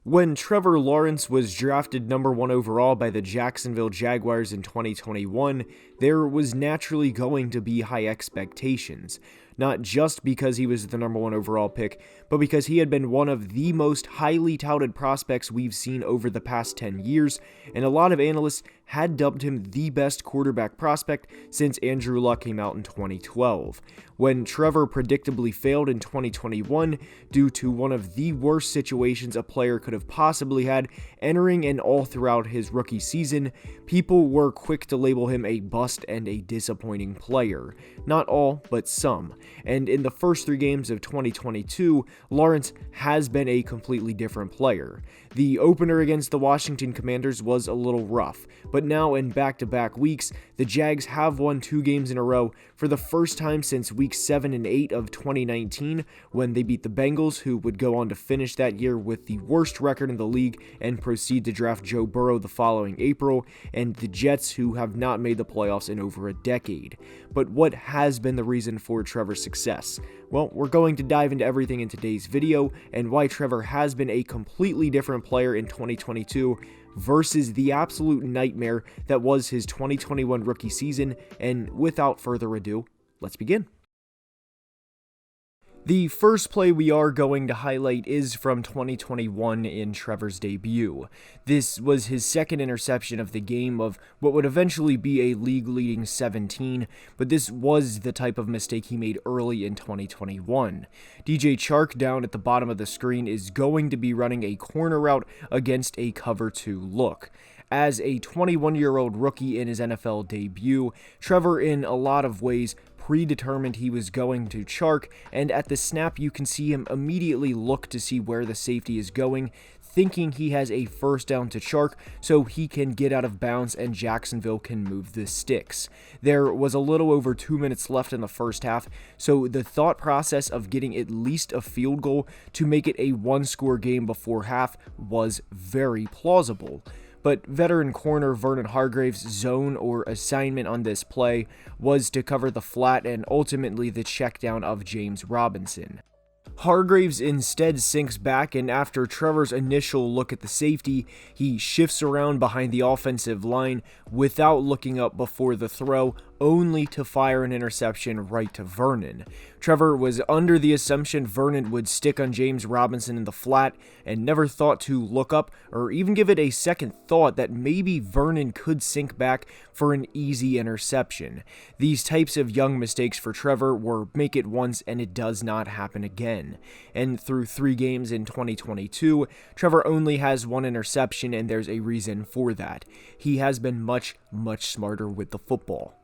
When Trevor Lawrence was drafted number 1 overall by the Jacksonville Jaguars in 2021, there was naturally going to be high expectations. Not just because he was the number 1 overall pick, but because he had been one of the most highly touted prospects we've seen over the past 10 years, and a lot of analysts had dubbed him the best quarterback prospect since Andrew Luck came out in 2012. When Trevor predictably failed in 2021 due to one of the worst situations a player could have possibly had entering and all throughout his rookie season, people were quick to label him a bust and a disappointing player. Not all, but some. And in the first 3 games of 2022, Lawrence has been a completely different player. The opener against the Washington Commanders was a little rough, but now in back-to-back weeks, the Jags have won 2 games in a row for the first time since weeks 7 and 8 of 2019, when they beat the Bengals, who would go on to finish that year with the worst record in the league and proceed to draft Joe Burrow the following April, and the Jets, who have not made the playoffs in over a decade. But what has been the reason for Trevor's success? Well, we're going to dive into everything in today's video, and why Trevor has been a completely different player in 2022 versus the absolute nightmare that was his 2021 rookie season. And without further ado, let's begin. The first play we are going to highlight is from 2021 in Trevor's debut. This was his second interception of the game of what would eventually be a league-leading 17, but this was the type of mistake he made early in 2021. DJ Chark down at the bottom of the screen is going to be running a corner route against a cover 2 look. As a 21-year-old rookie in his NFL debut, Trevor in a lot of ways predetermined he was going to Chark, and at the snap you can see him immediately look to see where the safety is going, thinking he has a first down to Chark so he can get out of bounds and Jacksonville can move the sticks. There was a little over 2 minutes left in the first half, so the thought process of getting at least a field goal to make it a 1-score game before half was very plausible. But veteran corner Vernon Hargreaves' zone or assignment on this play was to cover the flat and ultimately the check down of James Robinson. Hargreaves instead sinks back, and after Trevor's initial look at the safety, he shifts around behind the offensive line without looking up before the throw, only to fire an interception right to Vernon. Trevor was under the assumption Vernon would stick on James Robinson in the flat and never thought to look up or even give it a second thought that maybe Vernon could sink back for an easy interception. These types of young mistakes for Trevor were make it once and it does not happen again. And through 3 games in 2022, Trevor only has 1 interception, and there's a reason for that. He has been much smarter with the football.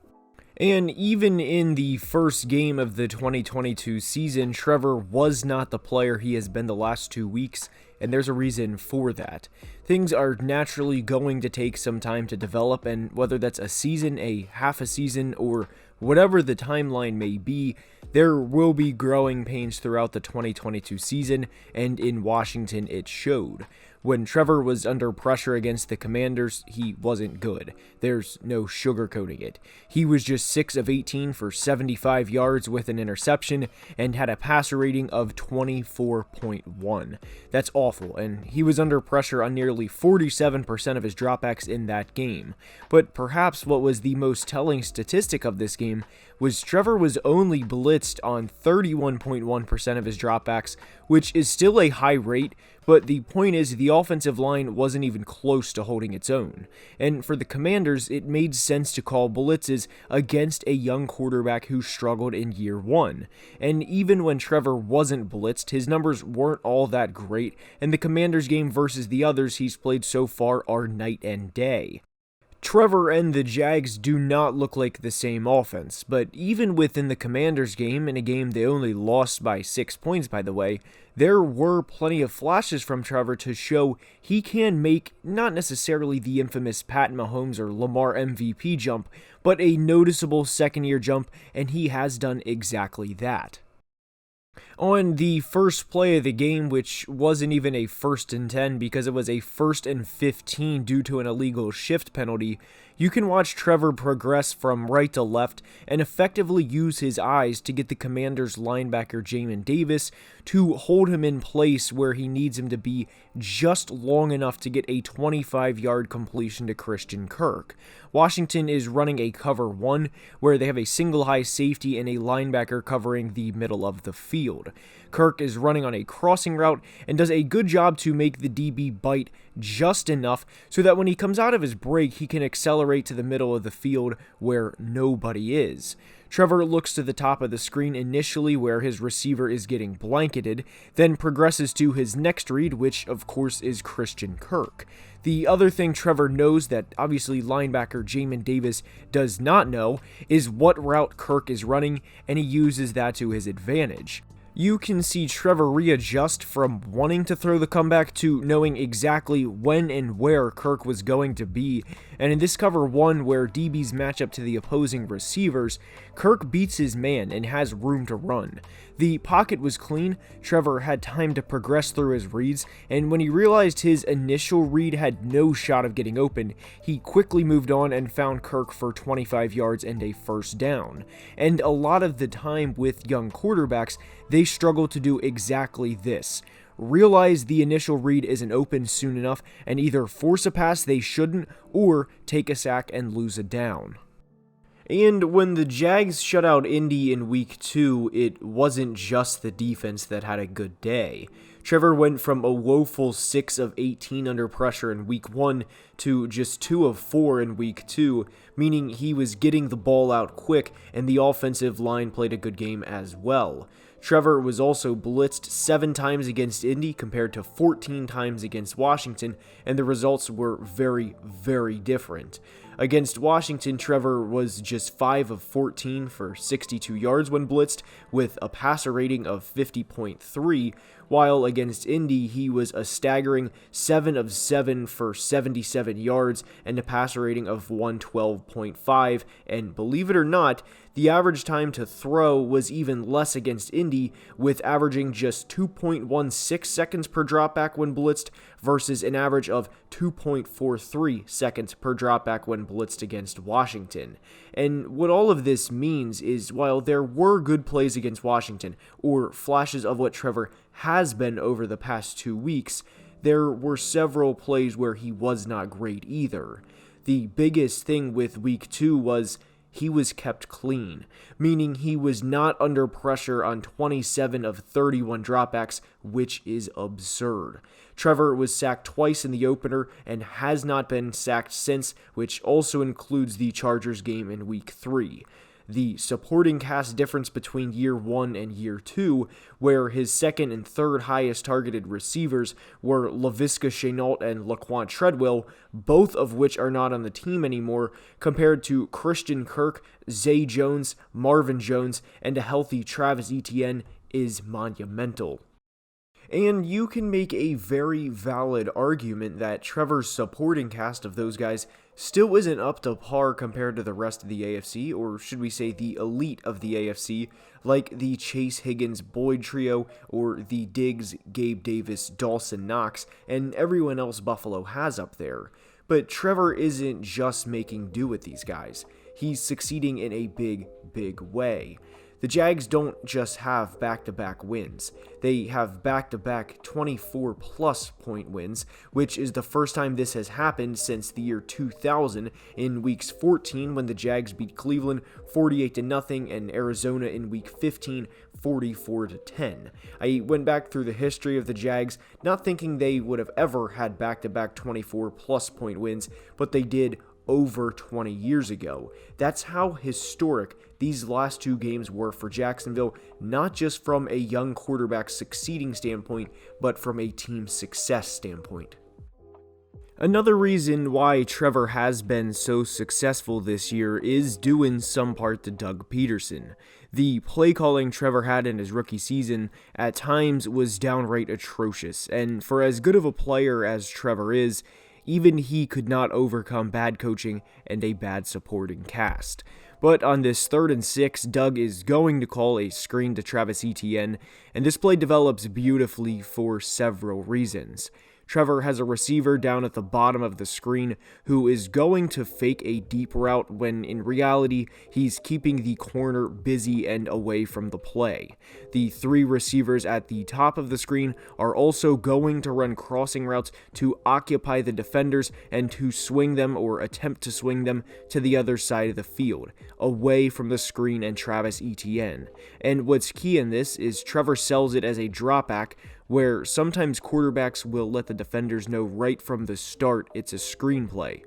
And even in the first game of the 2022 season, Trevor was not the player he has been the last 2 weeks, and there's a reason for that. Things are naturally going to take some time to develop, and whether that's a season, a half a season, or whatever the timeline may be, there will be growing pains throughout the 2022 season, and in Washington it showed. When Trevor was under pressure against the Commanders, he wasn't good. There's no sugarcoating it. He was just 6 of 18 for 75 yards with an interception and had a passer rating of 24.1. That's awful, and he was under pressure on nearly 47% of his dropbacks in that game. But perhaps what was the most telling statistic of this game was Trevor was only blitzed on 31.1% of his dropbacks, which is still a high rate, but the point is the offensive line wasn't even close to holding its own. And for the Commanders, it made sense to call blitzes against a young quarterback who struggled in year 1. And even when Trevor wasn't blitzed, his numbers weren't all that great, and the Commanders game versus the others he's played so far are night and day. Trevor and the Jags do not look like the same offense, but even within the Commanders game, in a game they only lost by 6 points by the way, there were plenty of flashes from Trevor to show he can make not necessarily the infamous Pat Mahomes or Lamar MVP jump, but a noticeable second-year jump, and he has done exactly that. On the first play of the game, which wasn't even a 1st and 10 because it was a 1st and 15 due to an illegal shift penalty, you can watch Trevor progress from right to left and effectively use his eyes to get the Commanders linebacker Jamin Davis to hold him in place where he needs him to be just long enough to get a 25-yard completion to Christian Kirk. Washington is running a cover 1 where they have a single high safety and a linebacker covering the middle of the field. Kirk is running on a crossing route and does a good job to make the DB bite just enough so that when he comes out of his break, he can accelerate to the middle of the field where nobody is. Trevor looks to the top of the screen initially where his receiver is getting blanketed, then progresses to his next read, which of course is Christian Kirk. The other thing Trevor knows that obviously linebacker Jamin Davis does not know is what route Kirk is running, and he uses that to his advantage. You can see Trevor readjust from wanting to throw the comeback to knowing exactly when and where Kirk was going to be, and in this cover 1 where DBs match up to the opposing receivers, Kirk beats his man and has room to run. The pocket was clean, Trevor had time to progress through his reads, and when he realized his initial read had no shot of getting open, he quickly moved on and found Kirk for 25 yards and a first down. And a lot of the time with young quarterbacks, they struggle to do exactly this. Realize the initial read isn't open soon enough and either force a pass they shouldn't or take a sack and lose a down. And when the Jags shut out Indy in week 2, it wasn't just the defense that had a good day. Trevor went from a woeful 6 of 18 under pressure in week 1 to just 2 of 4 in week 2, meaning he was getting the ball out quick and the offensive line played a good game as well. Trevor was also blitzed 7 times against Indy compared to 14 times against Washington, and the results were very, very different. Against Washington, Trevor was just 5 of 14 for 62 yards when blitzed, with a passer rating of 50.3, while against Indy, he was a staggering 7 of 7 for 77 yards and a passer rating of 112.5, and believe it or not, the average time to throw was even less against Indy, with averaging just 2.16 seconds per dropback when blitzed versus an average of 2.43 seconds per dropback when blitzed against Washington. And what all of this means is while there were good plays against Washington, or flashes of what Trevor has been over the past 2 weeks, there were several plays where he was not great either. The biggest thing with week 2 was he was kept clean, meaning he was not under pressure on 27 of 31 dropbacks, which is absurd. Trevor was sacked twice in the opener and has not been sacked since, which also includes the Chargers game in week 3. The supporting cast difference between year 1 and year 2, where his second and third highest targeted receivers were Laviska Shenault and Laquan Treadwell, both of which are not on the team anymore, compared to Christian Kirk, Zay Jones, Marvin Jones, and a healthy Travis Etienne, is monumental. And you can make a very valid argument that Trevor's supporting cast of those guys still isn't up to par compared to the rest of the AFC, or should we say the elite of the AFC, like the Chase Higgins-Boyd trio, or the Diggs, Gabe Davis, Dawson Knox, and everyone else Buffalo has up there. But Trevor isn't just making do with these guys. He's succeeding in a big, big way. The Jags don't just have back-to-back wins. They have back-to-back 24-plus point wins, which is the first time this has happened since the year 2000 in weeks 14 when the Jags beat Cleveland 48-0 and Arizona in week 15 44-10. I went back through the history of the Jags, not thinking they would have ever had back-to-back 24-plus point wins, but they did over 20 years ago. That's how historic these last 2 games were for Jacksonville, not just from a young quarterback succeeding standpoint, but from a team success standpoint. Another reason why Trevor has been so successful this year is due in some part to Doug Peterson. The play calling Trevor had in his rookie season at times was downright atrocious, and for as good of a player as Trevor is, even he could not overcome bad coaching and a bad supporting cast. But on this 3rd and 6, Doug is going to call a screen to Travis Etienne, and this play develops beautifully for several reasons. Trevor has a receiver down at the bottom of the screen who is going to fake a deep route when in reality he's keeping the corner busy and away from the play. The 3 receivers at the top of the screen are also going to run crossing routes to occupy the defenders and to swing them or attempt to swing them to the other side of the field, away from the screen and Travis Etienne. And what's key in this is Trevor sells it as a dropback, where sometimes quarterbacks will let the defenders know right from the start it's a screenplay.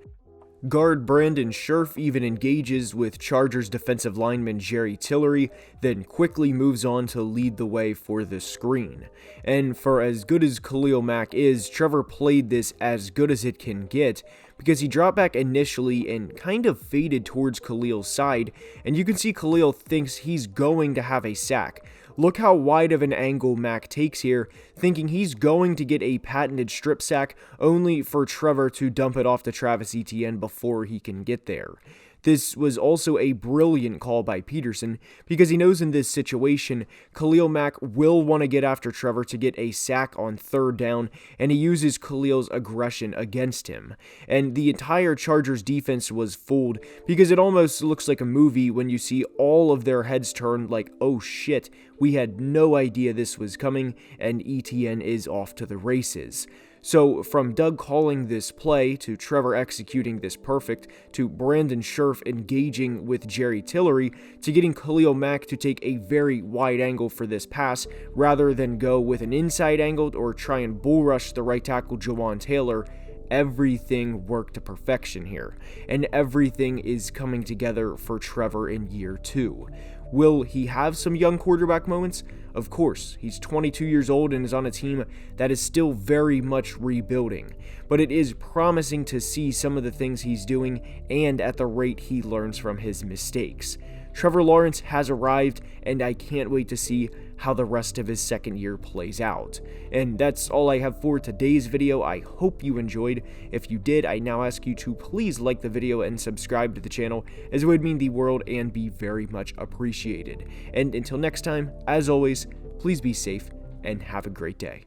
Guard Brandon Scherf even engages with Chargers defensive lineman Jerry Tillery, then quickly moves on to lead the way for the screen. And for as good as Khalil Mack is, Trevor played this as good as it can get, because he dropped back initially and kind of faded towards Khalil's side, and you can see Khalil thinks he's going to have a sack. Look how wide of an angle Mack takes here, thinking he's going to get a patented strip sack, only for Trevor to dump it off to Travis Etienne before he can get there. This was also a brilliant call by Peterson, because he knows in this situation, Khalil Mack will want to get after Trevor to get a sack on 3rd down, and he uses Khalil's aggression against him. And the entire Chargers defense was fooled, because it almost looks like a movie when you see all of their heads turn like, oh shit, we had no idea this was coming, and Etienne is off to the races. So from Doug calling this play, to Trevor executing this perfect, to Brandon Scherf engaging with Jerry Tillery, to getting Khalil Mack to take a very wide angle for this pass, rather than go with an inside angle or try and bull rush the right tackle Jawan Taylor, everything worked to perfection here, and everything is coming together for Trevor in year 2. Will he have some young quarterback moments? Of course, he's 22 years old and is on a team that is still very much rebuilding, but it is promising to see some of the things he's doing and at the rate he learns from his mistakes. Trevor Lawrence has arrived, and I can't wait to see how the rest of his second year plays out. And that's all I have for today's video. I hope you enjoyed. If you did, I now ask you to please like the video and subscribe to the channel, as it would mean the world and be very much appreciated. And until next time, as always, please be safe and have a great day.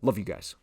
Love you guys.